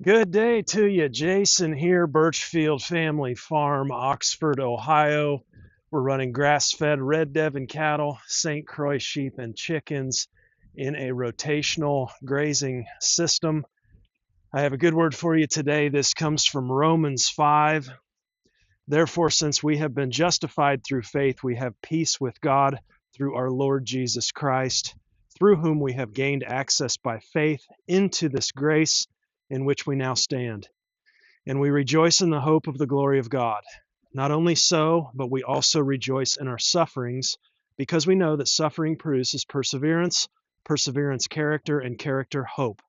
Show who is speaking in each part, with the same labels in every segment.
Speaker 1: Good day to you. Jason here, Birchfield Family Farm, Oxford, Ohio. We're running grass-fed Red Devon cattle, St Croix sheep, and chickens in a rotational grazing system. I have a good word for you today. This comes from Romans 5. Therefore, since we have been justified through faith, we have peace with God through our Lord Jesus Christ, through whom we have gained access by faith into this grace in which we now stand. And we rejoice in the hope of the glory of God. Not only so, but we also rejoice in our sufferings, because we know that suffering produces perseverance, perseverance, character, and character, hope.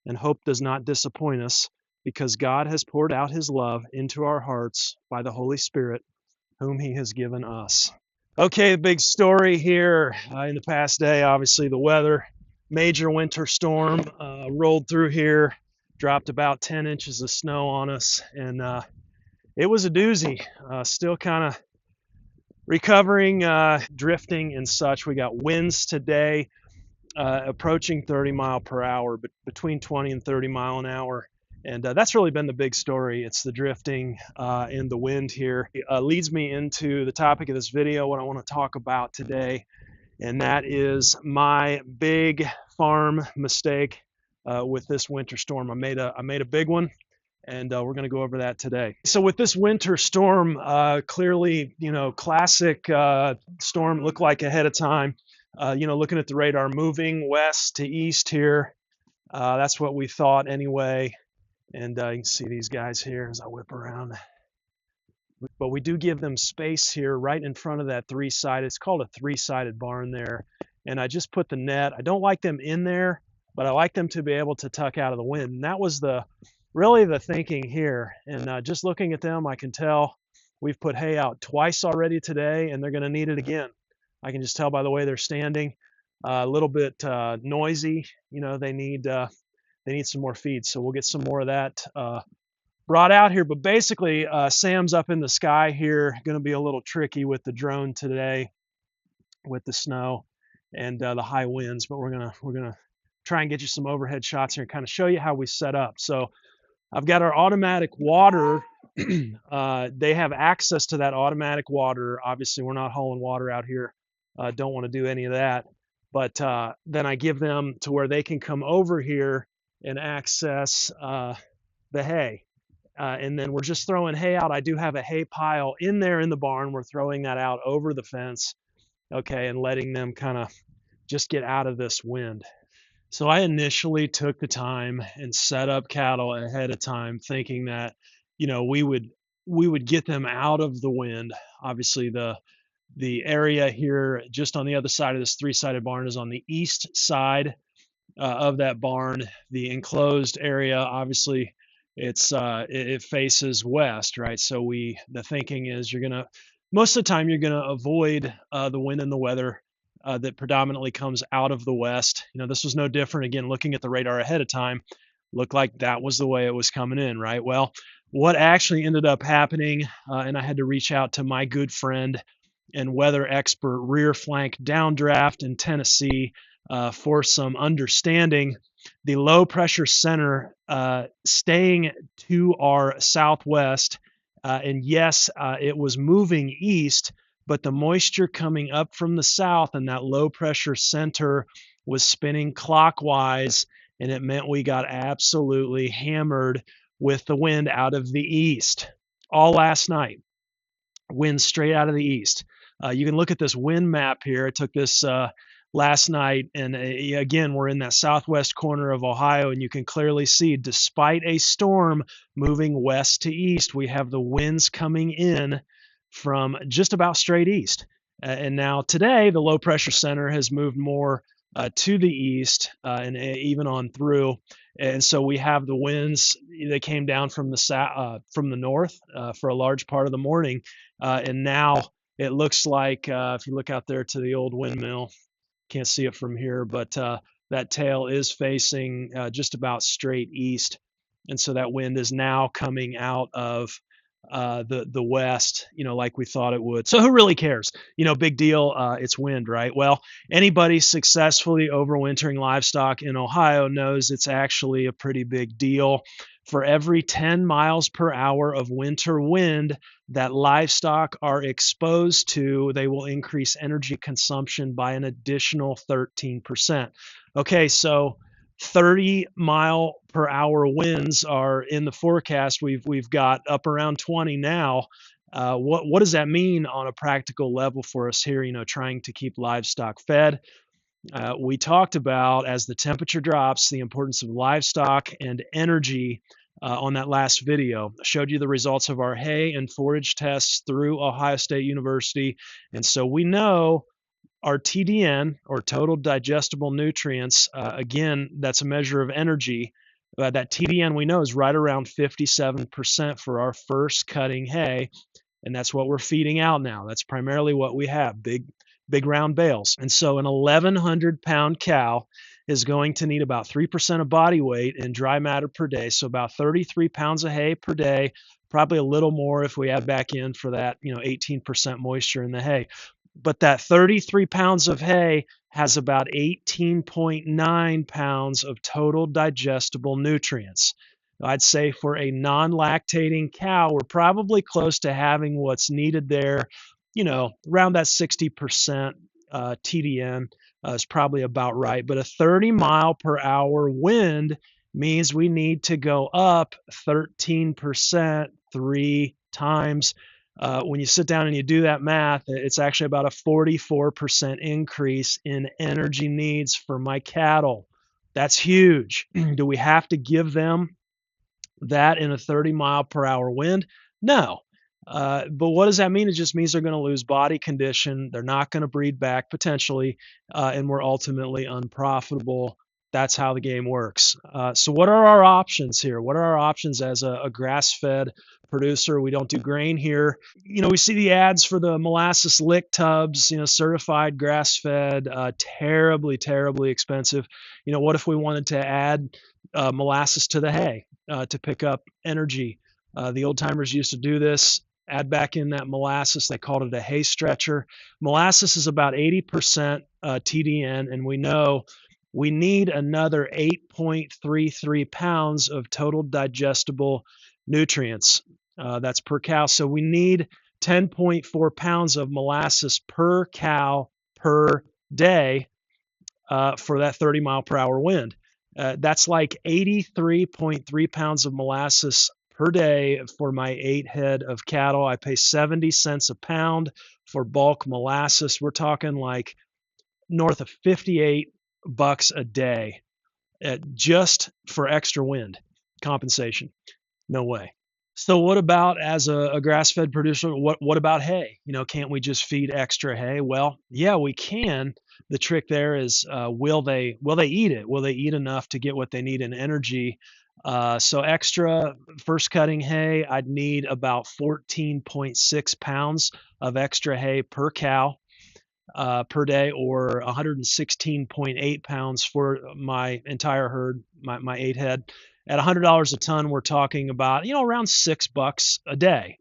Speaker 1: And hope does not disappoint us, because God has poured out his love into our hearts by the Holy Spirit, whom he has given us. Okay, big story here. In the past day, obviously, the weather, major winter storm rolled through here, dropped about 10 inches of snow on us, and it was a doozy. Still kind of recovering, drifting and such. We got winds today approaching 30 mile per hour, but between 20 and 30 mile an hour. And that's really been the big story. It's the drifting and the wind here. It leads me into the topic of this video, what I want to talk about today, and that is my big farm mistake with this winter storm. I made a big one, and we're going to go over that today. So with this winter storm, clearly, classic storm looked like ahead of time. Looking at the radar, moving west to east here. That's what we thought anyway. And you can see these guys here as I whip around. But we do give them space here right in front of that three-sided. It's called a three-sided barn there. And I just put the net. I don't like them in there, but I like them to be able to tuck out of the wind. And that was really the thinking here. And just looking at them, I can tell we've put hay out twice already today, and they're going to need it again. I can just tell by the way they're standing. A little bit noisy. They need some more feed, so we'll get some more of that brought out here. But basically, Sam's up in the sky here. Going to be a little tricky with the drone today, with the snow and the high winds. But we're gonna try and get you some overhead shots here and kind of show you how we set up. So I've got our automatic water. They have access to that automatic water. Obviously, we're not hauling water out here. Don't want to do any of that. But then I give them to where they can come over here and access the hay. And then we're just throwing hay out. I do have a hay pile in there in the barn. We're throwing that out over the fence, okay, and letting them kind of just get out of this wind. So I initially took the time and set up cattle ahead of time, thinking that, we would get them out of the wind. Obviously, the area here just on the other side of this three-sided barn is on the east side of that barn. The enclosed area, obviously, it faces west, right? So the thinking is most of the time you're gonna avoid the wind and the weather that predominantly comes out of the west. This was no different. Again, looking at the radar ahead of time, looked like that was the way it was coming in, right? Well, what actually ended up happening, and I had to reach out to my good friend and weather expert rear flank downdraft in Tennessee for some understanding. The low pressure center staying to our southwest, and yes, it was moving east, but the moisture coming up from the south and that low pressure center was spinning clockwise, and it meant we got absolutely hammered with the wind out of the east all last night. Wind straight out of the east. You can look at this wind map here. I took this last night, and again, we're in that southwest corner of Ohio, and you can clearly see, despite a storm moving west to east, we have the winds coming in from just about straight east. And now today, the low pressure center has moved more to the east and even on through. And so we have the winds that came down from the north for a large part of the morning, and now it looks like if you look out there to the old windmill, can't see it from here, but that tail is facing just about straight east, and so that wind is now coming out of the west, like we thought it would. So who really cares? Big deal. It's wind, right? Well, anybody successfully overwintering livestock in Ohio knows it's actually a pretty big deal. For every 10 miles per hour of winter wind that livestock are exposed to, they will increase energy consumption by an additional 13%. Okay, so 30-mile per hour winds are in the forecast. We've got up around 20 now. What does that mean on a practical level for us here? Trying to keep livestock fed. We talked about, as the temperature drops, the importance of livestock and energy on that last video. I showed you the results of our hay and forage tests through Ohio State University. And so we know our TDN, or total digestible nutrients, again, that's a measure of energy. That TDN we know is right around 57% for our first cutting hay. And that's what we're feeding out now. That's primarily what we have, big round bales. And so an 1,100-pound cow is going to need about 3% of body weight in dry matter per day, so about 33 pounds of hay per day, probably a little more if we add back in for that 18% moisture in the hay. But that 33 pounds of hay has about 18.9 pounds of total digestible nutrients. I'd say for a non-lactating cow, we're probably close to having what's needed there, around that 60% TDN is probably about right. But a 30-mile per hour wind means we need to go up 13% 3 times. When you sit down and you do that math, it's actually about a 44% increase in energy needs for my cattle. That's huge. Do we have to give them that in a 30-mile per hour wind? No. But what does that mean? It just means they're going to lose body condition. They're not going to breed back potentially, and we're ultimately unprofitable. That's how the game works. So what are our options here? What are our options as a grass-fed producer? We don't do grain here. We see the ads for the molasses lick tubs, certified grass-fed, terribly, terribly expensive. What if we wanted to add molasses to the hay to pick up energy? The old timers used to do this. Add back in that molasses. They called it a hay stretcher. Molasses is about 80% TDN, and we know we need another 8.33 pounds of total digestible nutrients. That's per cow. So we need 10.4 pounds of molasses per cow per day for that 30-mile per hour wind. That's like 83.3 pounds of molasses per day for my 8 head of cattle. I pay 70 cents a pound for bulk molasses. We're talking like north of $58 a day just for extra wind compensation. No way. So what about as a grass-fed producer? What about hay? Can't we just feed extra hay? Well, yeah, we can. The trick there is, will they eat it? Will they eat enough to get what they need in energy? So extra first cutting hay, I'd need about 14.6 pounds of extra hay per cow per day, or 116.8 pounds for my entire herd, my 8 head. At $100 a ton, we're talking about, around $6 a day.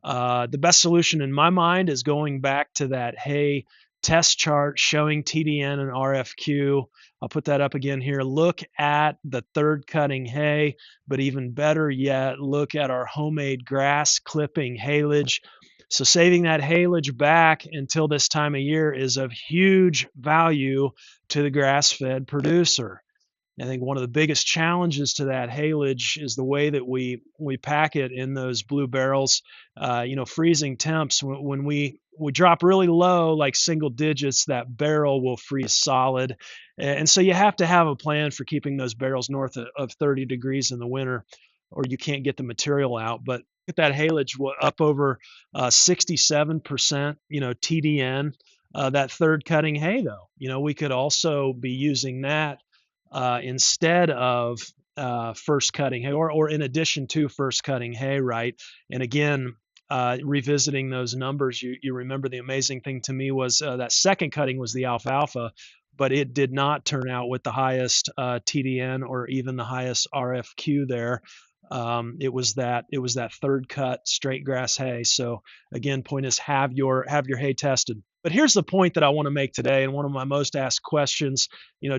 Speaker 1: The best solution in my mind is going back to that hay test chart showing TDN and RFQ. I'll put that up again here. Look at the third cutting hay, but even better yet, look at our homemade grass clipping haylage. So saving that haylage back until this time of year is of huge value to the grass-fed producer. I think one of the biggest challenges to that haylage is the way that we pack it in those blue barrels. Freezing temps, when we drop really low, like single digits, that barrel will freeze solid. And so you have to have a plan for keeping those barrels north of 30 degrees in the winter, or you can't get the material out. But at that haylage up over 67%, TDN, that third cutting hay though, we could also be using that instead of first cutting hay, or in addition to first cutting hay, right? And again, revisiting those numbers, you remember the amazing thing to me was that second cutting was the alfalfa, but it did not turn out with the highest TDN or even the highest RFQ there. It was that third cut straight grass hay. So again, point is have your hay tested. But here's the point that I want to make today, and one of my most asked questions,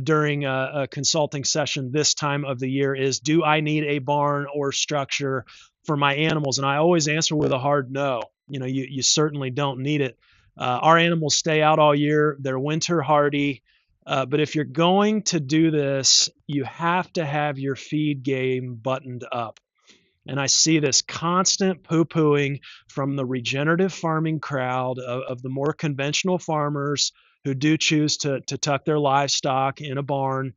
Speaker 1: during a consulting session this time of the year is, do I need a barn or structure for my animals? And I always answer with a hard no. You certainly don't need it. Our animals stay out all year. They're winter hardy. But if you're going to do this, you have to have your feed game buttoned up. And I see this constant poo pooing from the regenerative farming crowd of the more conventional farmers who do choose to tuck their livestock in a barn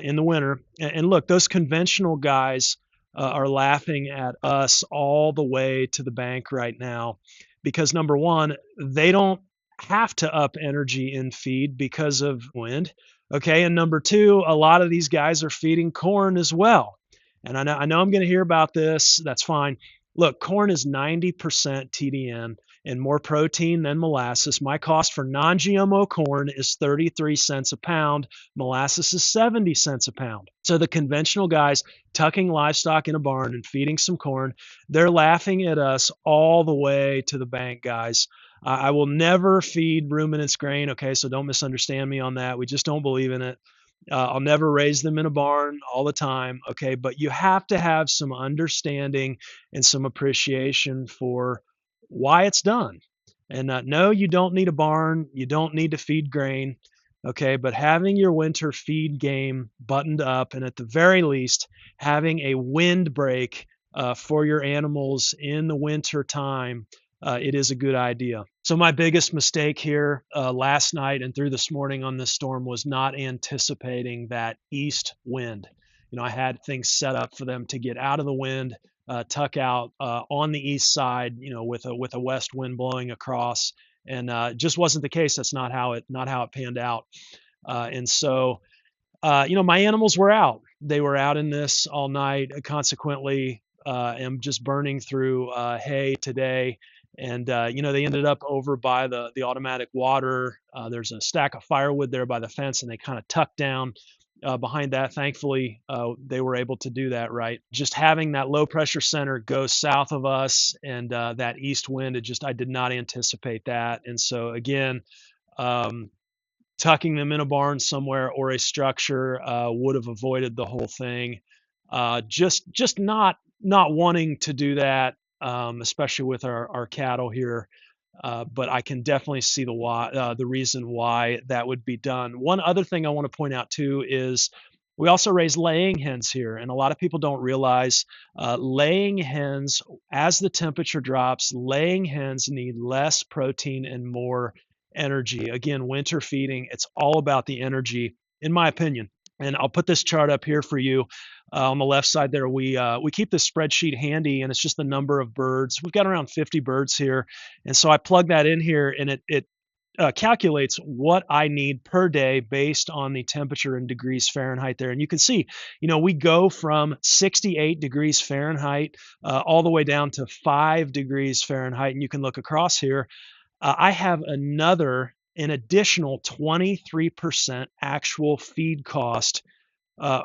Speaker 1: in the winter. And look, those conventional guys are laughing at us all the way to the bank right now because number one, they don't have to up energy in feed because of wind. Okay. And number two, a lot of these guys are feeding corn as well. And I know I'm going to hear about this. That's fine. Look, corn is 90% TDN and more protein than molasses. My cost for non-GMO corn is 33 cents a pound. Molasses is 70 cents a pound. So the conventional guys tucking livestock in a barn and feeding some corn, they're laughing at us all the way to the bank, guys. I will never feed ruminants grain. Okay, so don't misunderstand me on that. We just don't believe in it. I'll never raise them in a barn all the time. Okay. But you have to have some understanding and some appreciation for why it's done. And no, you don't need a barn. You don't need to feed grain. Okay. But having your winter feed game buttoned up and at the very least, having a windbreak for your animals in the winter time, it is a good idea. So my biggest mistake here last night and through this morning on this storm was not anticipating that east wind. I had things set up for them to get out of the wind, tuck out on the east side, with a west wind blowing across, and just wasn't the case. That's not how it panned out. And so my animals were out. They were out in this all night. Consequently, am just burning through hay today. And they ended up over by the automatic water. There's a stack of firewood there by the fence, and they kind of tucked down behind that. Thankfully, they were able to do that right. Just having that low pressure center go south of us and that east wind, I did not anticipate that. And so again, tucking them in a barn somewhere or a structure would have avoided the whole thing. Just not wanting to do that, especially with our cattle here. But I can definitely see the reason why that would be done. One other thing I want to point out too is we also raise laying hens here, and a lot of people don't realize laying hens, as the temperature drops, laying hens need less protein and more energy. Again, winter feeding, it's all about the energy, in my opinion. And I'll put this chart up here for you. On the left side there, we keep this spreadsheet handy, and it's just the number of birds. We've got around 50 birds here, and so I plug that in here, and it calculates what I need per day based on the temperature in degrees Fahrenheit there. And you can see, we go from 68 degrees Fahrenheit all the way down to 5 degrees Fahrenheit, and you can look across here. I have an additional 23% actual feed cost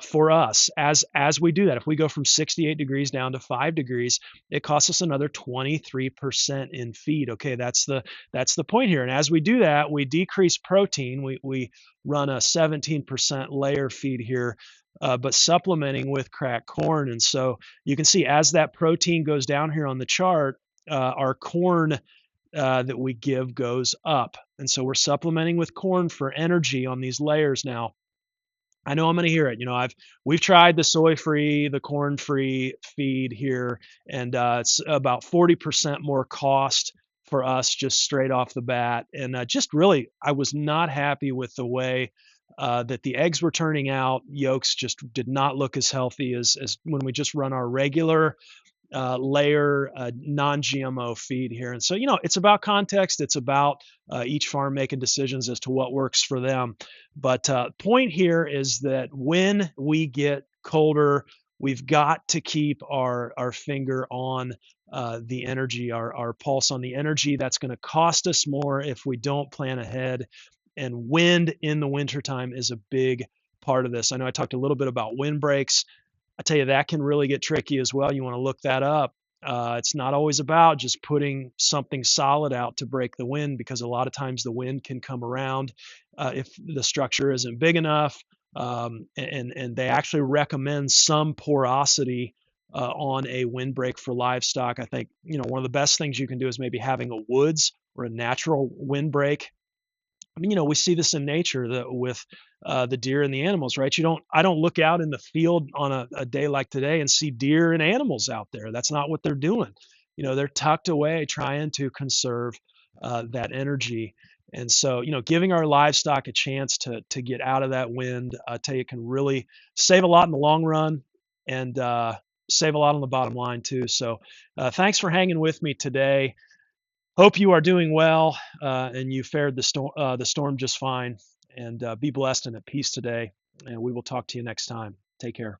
Speaker 1: for us as we do that. If we go from 68 degrees down to 5 degrees, it costs us another 23% in feed. Okay, that's the point here. And as we do that, we decrease protein. We run a 17% layer feed here, but supplementing with cracked corn. And so you can see as that protein goes down here on the chart, our corn that we give goes up. And so we're supplementing with corn for energy on these layers now. I know I'm going to hear it. We've tried the soy-free, the corn-free feed here, and it's about 40% more cost for us just straight off the bat. And just really, I was not happy with the way that the eggs were turning out. Yolks just did not look as healthy as when we just run our regular layer non-GMO feed here. And so, it's about context. It's about each farm making decisions as to what works for them. But point here is that when we get colder, we've got to keep our finger on the energy, our pulse on the energy. That's going to cost us more if we don't plan ahead. And wind in the wintertime is a big part of this. I know I talked a little bit about wind breaks. I tell you, that can really get tricky as well. You want to look that up. It's not always about just putting something solid out to break the wind, because a lot of times the wind can come around if the structure isn't big enough. And they actually recommend some porosity on a windbreak for livestock. I think one of the best things you can do is maybe having a woods or a natural windbreak. I mean, we see this in nature with the deer and the animals, right? I don't look out in the field on a day like today and see deer and animals out there. That's not what they're doing. They're tucked away trying to conserve that energy. And so, giving our livestock a chance to get out of that wind, I tell you, can really save a lot in the long run, and save a lot on the bottom line too. So, thanks for hanging with me today. Hope you are doing well, and you fared the storm just fine. And be blessed and at peace today. And we will talk to you next time. Take care.